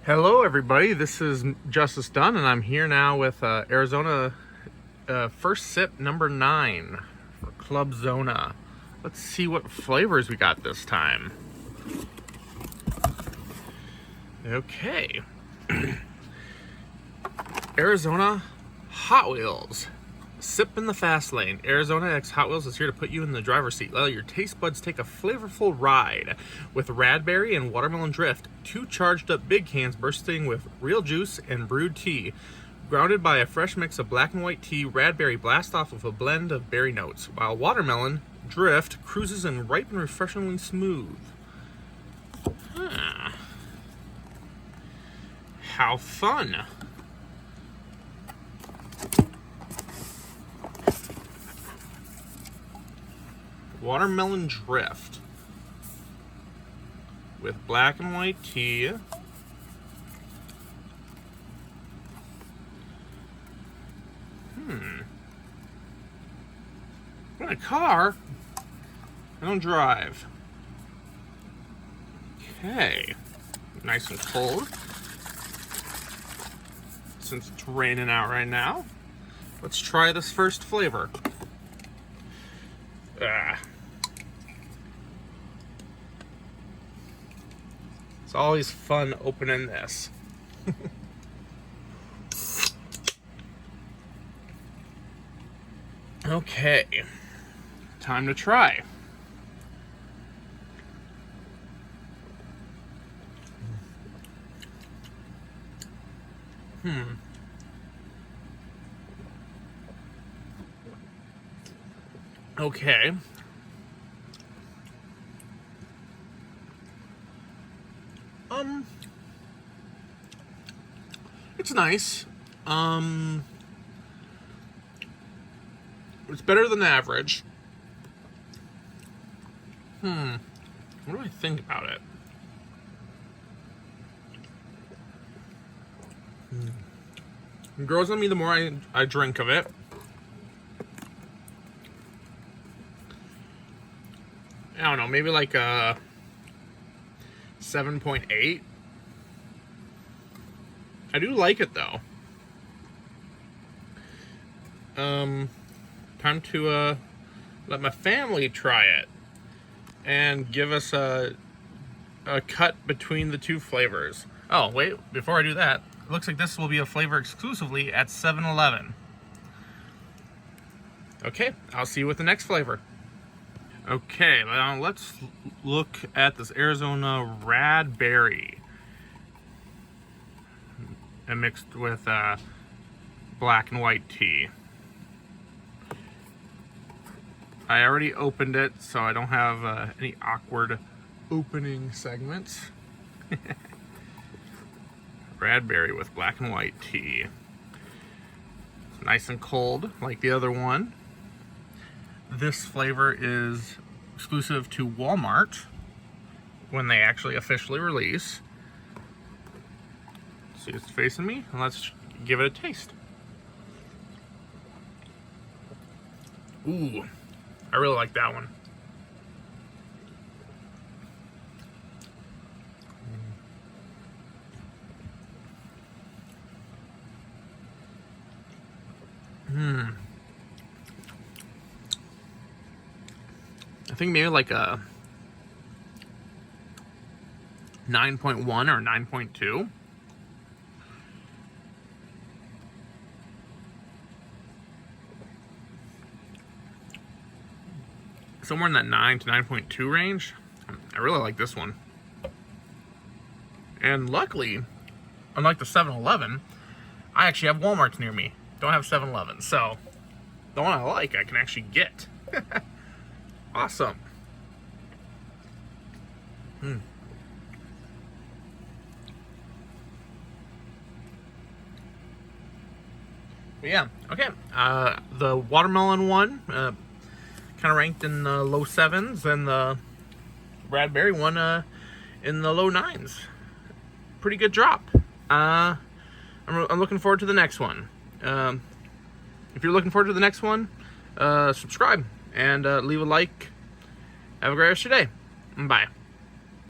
Hello everybody, this is Justice Dunn and I'm here now with Arizona first sip number 9 for Club ZONA. Let's see what flavors we got this time. Okay. Arizona Hot Wheels. Sip in the fast lane. Arizona X Hot Wheels is here to put you in the driver's seat. Let your taste buds take a flavorful ride with Radberry and Watermelon Drift. 2 charged up big cans bursting with real juice and brewed tea. Grounded by a fresh mix of black and white tea, Radberry blasts off with a blend of berry notes, while Watermelon Drift cruises in ripe and refreshingly smooth. How fun! Watermelon Drift with black and white tea. I'm in a car. I don't drive. Okay. Nice and cold. Since it's raining out right now. Let's try this first flavor. It's always fun opening this. Okay, time to try. Okay. It's nice. It's better than average. What do I think about it? It grows on me the more I drink of it. I don't know, maybe like a 7.8. I do like it though. Time to let my family try it and give us a cut between the two flavors. Oh wait, before I do that, it looks like this will be a flavor exclusively at 7-Eleven. Okay, I'll see you with the next flavor. Okay, now let's look at this Arizona Radberry. And mixed with black and white tea. I already opened it, so I don't have any awkward opening segments. Radberry with black and white tea. Nice and cold, like the other one. This flavor is exclusive to Walmart when they actually officially release. See, it's facing me, and let's give it a taste. Ooh, I really like that one. I think maybe like a 9.1 or 9.2. Somewhere in that 9 to 9.2 range. I really like this one. And luckily, unlike the 7-Eleven, I actually have Walmarts near me. Don't have 7-Eleven, so the one I like, I can actually get. Awesome. But yeah, okay. The watermelon one, kind of ranked in the low 7s, and the Radberry one in the low 9s. Pretty good drop. I'm looking forward to the next one. If you're looking forward to the next one, subscribe and leave a like. Have a great rest of your day. Bye.